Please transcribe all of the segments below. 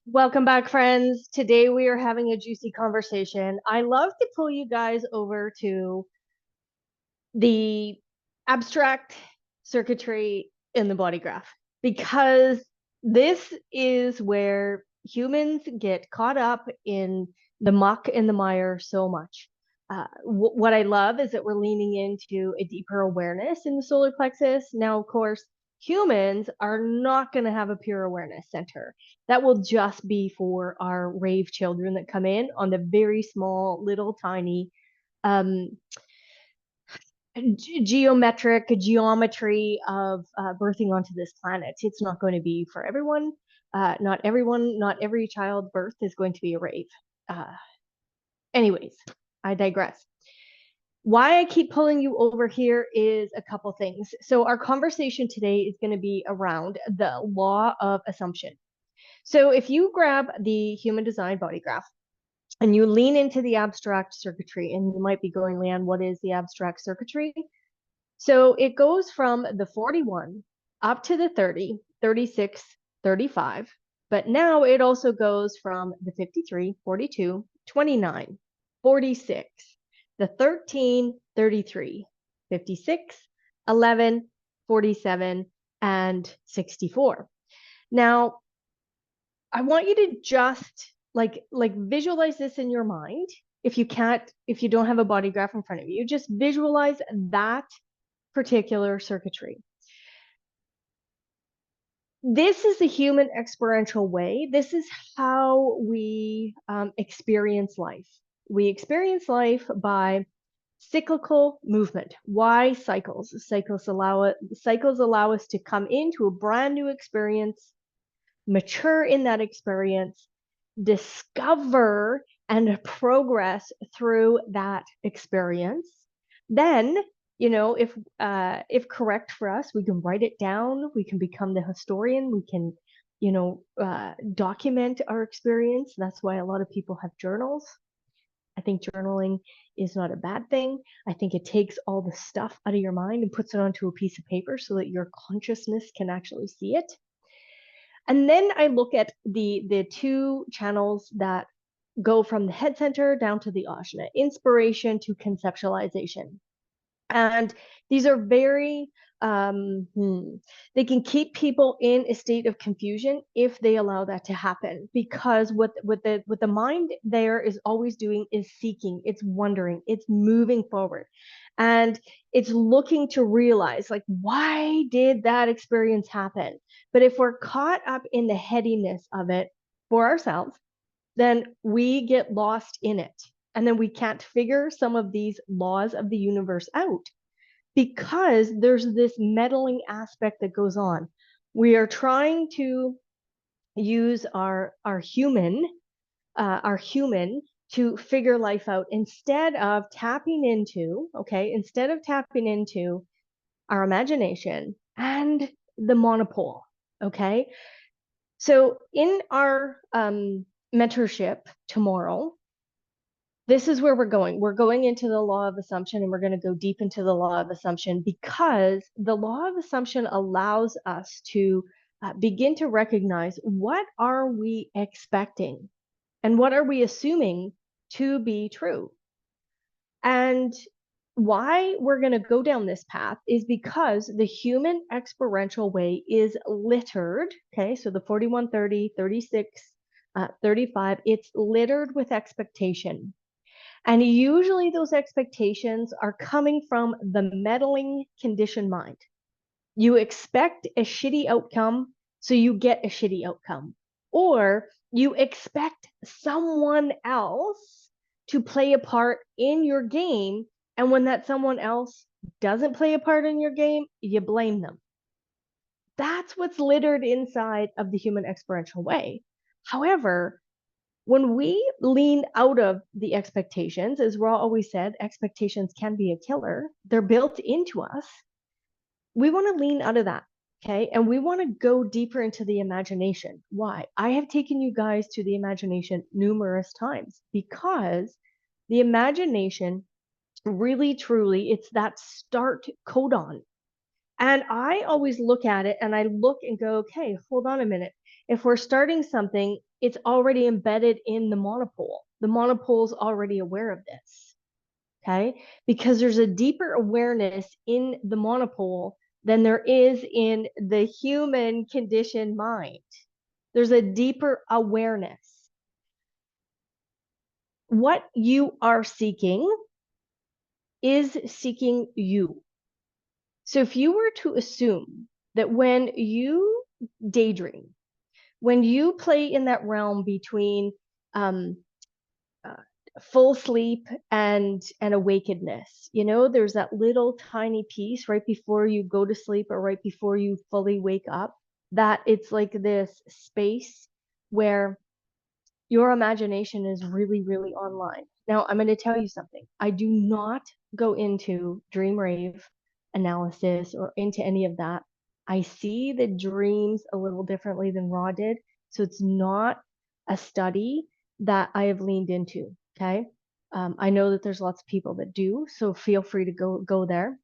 Welcome back, friends. Today we are having a juicy conversation. I love to pull you guys over to the abstract circuitry in the body graph because this is where humans get caught up in the muck and the mire so much. What I love is that we're leaning into a deeper awareness in the solar plexus. Now, of course, humans are not going to have a pure awareness center. That will just be for our rave children that come in on the very small, little, tiny um, geometric geometry of birthing onto this planet. It's not going to be for everyone. Not everyone, not every child birth is going to be a rave. Uh, Anyways, I digress. Why I keep pulling you over here is a couple things. So our conversation today is going to be around the law of assumption. So if you grab the human design body graph and you lean into the abstract circuitry, and you might be going, Leann, what is the abstract circuitry? So it goes from the 41 up to the 30, 36, 35, but now it also goes from the 53, 42, 29, 46, the 13, 33, 56, 11, 47, and 64. Now, I want you to just like visualize this in your mind. If you don't have a body graph in front of you, just visualize that particular circuitry. This is the human experiential way. This is how we experience life. We experience life by cyclical movement. Why cycles? Cycles allow us to come into a brand new experience, mature in that experience, discover and progress through that experience. Then, if correct for us, we can write it down, we can become the historian, we can document our experience. That's why a lot of people have journals. I think journaling is not a bad thing. I think it takes all the stuff out of your mind and puts it onto a piece of paper so that your consciousness can actually see it. And then I look at the two channels that go from the head center down to the ajna, inspiration to conceptualization. And these are very, they can keep people in a state of confusion if they allow that to happen. Because what the mind there is always doing is seeking, it's wondering, it's moving forward. And it's looking to realize, like, why did that experience happen? But if we're caught up in the headiness of it for ourselves, then we get lost in it. And then we can't figure some of these laws of the universe out because there's this meddling aspect that goes on. We are trying to use our human to figure life out instead of tapping into our imagination and the monopole. Okay, so in our mentorship tomorrow, this is where we're going. We're going into the law of assumption, and we're going to go deep into the law of assumption because the law of assumption allows us to begin to recognize what are we expecting and what are we assuming to be true. And why we're going to go down this path is because the human experiential way is littered. Okay, so the 41, 30, 36, 35, it's littered with expectation. And usually those expectations are coming from the meddling conditioned mind. You expect a shitty outcome, so you get a shitty outcome. Or you expect someone else to play a part in your game. And when that someone else doesn't play a part in your game, you blame them. That's what's littered inside of the human experiential way. However, when we lean out of the expectations, as Ra always said, expectations can be a killer. They're built into us. We want to lean out of that. Okay. And we want to go deeper into the imagination. Why? I have taken you guys to the imagination numerous times because the imagination really, truly, it's that start codon. And I always look at it and I look and go, okay, hold on a minute. If we're starting something, it's already embedded in the monopole. The monopole is already aware of this, okay? Because there's a deeper awareness in the monopole than there is in the human conditioned mind. There's a deeper awareness. What you are seeking is seeking you. So if you were to assume that when you daydream, when you play in that realm between uh, full sleep and awakeness, you know, there's that little tiny piece right before you go to sleep or right before you fully wake up, that it's like this space where your imagination is really, really online. Now, I'm going to tell you something. I do not go into dream rave analysis or into any of that. I see the dreams a little differently than Raw did. So it's not a study that I have leaned into. Okay. I know that there's lots of people that do, so feel free to go there.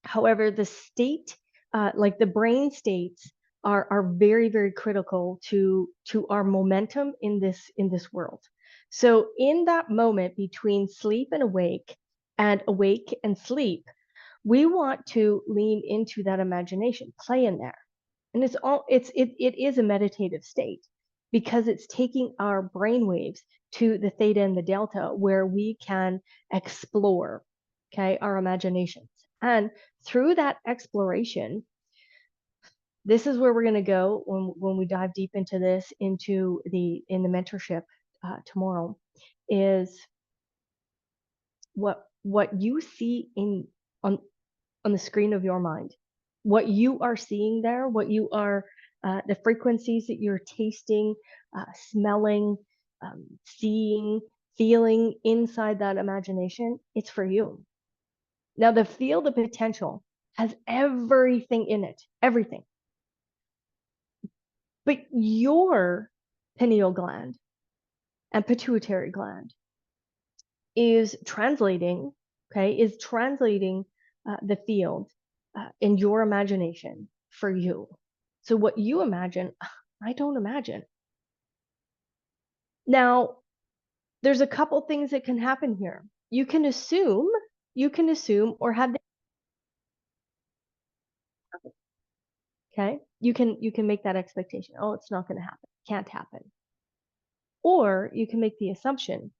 However, the state, like the brain states, are very, very critical to our momentum in this world. So in that moment between sleep and awake and sleep, we want to lean into that imagination, play in there. And it is a meditative state because it's taking our brain waves to the theta and the delta where we can explore, okay, our imaginations. And through that exploration, this is where we're going to go when we dive deep into this, in the mentorship tomorrow, is what you see on the screen of your mind, what you are seeing there, what you are, the frequencies that you're tasting, smelling, seeing, feeling inside that imagination. It's for you. Now, the field of potential has everything in it, everything. But your pineal gland and pituitary gland is translating, okay, is translating the field in your imagination for you. So what you imagine, I don't imagine. Now, there's a couple things that can happen here. You can assume or have, okay? You can make that expectation. Oh, it's not going to happen. Can't happen. Or you can make the assumption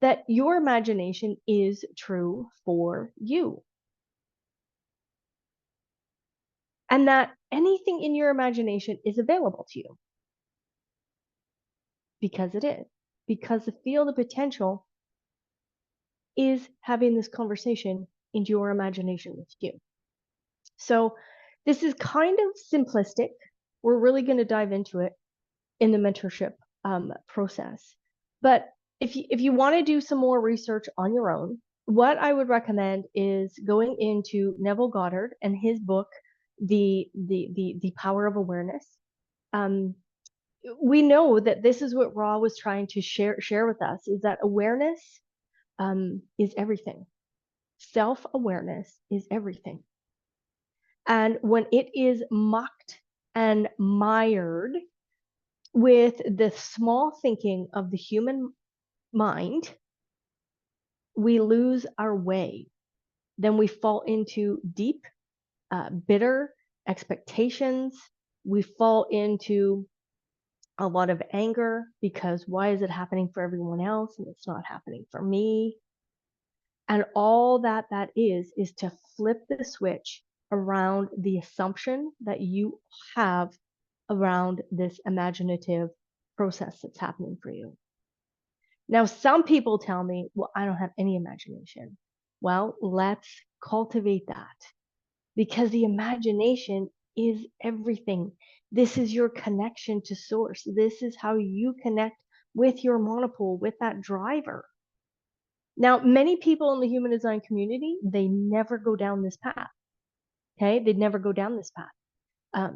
that your imagination is true for you. And that anything in your imagination is available to you. Because it is. Because the field of potential is having this conversation into your imagination with you. So this is kind of simplistic. We're really going to dive into it in the mentorship process. But if you want to do some more research on your own, what I would recommend is going into Neville Goddard and his book, the Power of Awareness. We know that this is what Ra was trying to share with us, is that awareness is everything. Self-awareness is everything. And when it is mucked and mired with the small thinking of the human mind, we lose our way. Then we fall into deep, bitter expectations. We fall into a lot of anger because why is it happening for everyone else and it's not happening for me? And all that is to flip the switch around the assumption that you have around this imaginative process that's happening for you. Now, some people tell me, well, I don't have any imagination. Well, let's cultivate that, because the imagination is everything. This is your connection to source. This is how you connect with your monopole, with that driver. Now, many people in the human design community, they never go down this path. Okay, they'd never go down this path.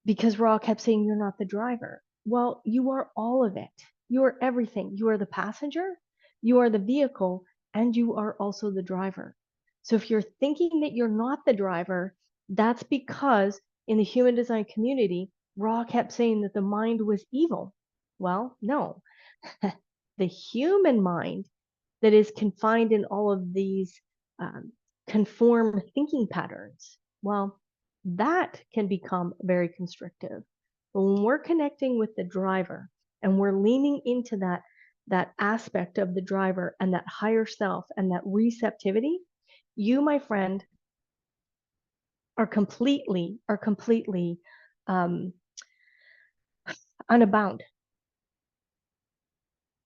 Because Ra kept saying, you're not the driver. Well, you are all of it. You are everything. You are the passenger, you are the vehicle, and you are also the driver. So if you're thinking that you're not the driver, that's because in the human design community, Ra kept saying that the mind was evil. Well, no. The human mind that is confined in all of these um, conform thinking patterns, well, that can become very constrictive. But when we're connecting with the driver and we're leaning into that aspect of the driver and that higher self and that receptivity, you, my friend, are completely um, unbound,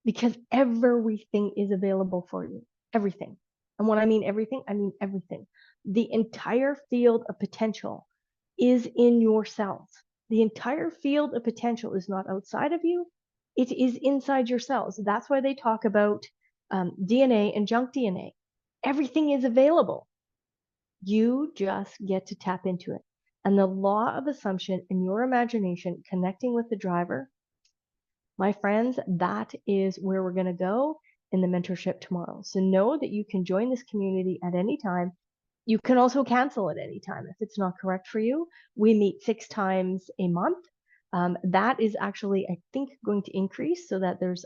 because everything is available for you. Everything. And when I mean everything, I mean everything. The entire field of potential is in your cells. The entire field of potential is not outside of you, it is inside your cells. That's why they talk about DNA and junk DNA. Everything is available. You just get to tap into it. And the law of assumption in your imagination connecting with the driver, my friends, that is where we're going to go in the mentorship tomorrow. So know that you can join this community at any time. You can also cancel at any time if it's not correct for you. We meet 6 times a month. That is actually, I think, going to increase so that there's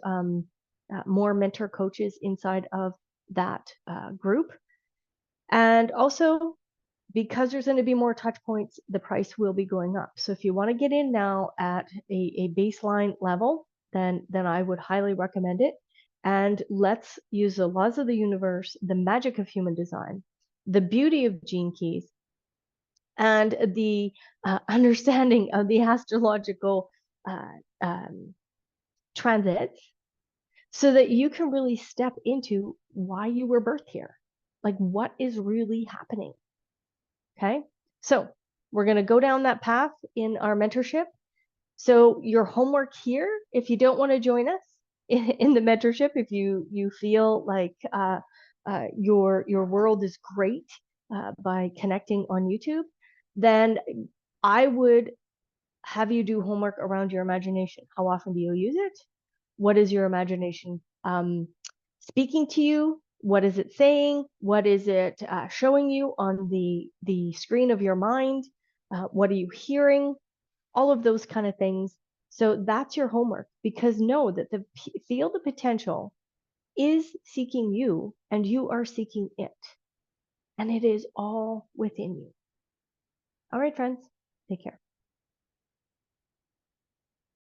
more mentor coaches inside of that group. And also, because there's going to be more touch points, the price will be going up. So if you want to get in now at a baseline level, then I would highly recommend it. And let's use the laws of the universe, the magic of human design, the beauty of gene keys, and the understanding of the astrological transits, so that you can really step into why you were birthed here. Like, what is really happening? Okay, so we're going to go down that path in our mentorship. So your homework here, if you don't want to join us in the mentorship, if you feel like your world is great by connecting on YouTube, then I would have you do homework around your imagination. How often do you use it? What is your imagination speaking to you? What is it saying? What is it showing you on the screen of your mind? What are you hearing? All of those kind of things. So that's your homework, because know that the field of potential is seeking you and you are seeking it. And it is all within you. All right, friends, take care.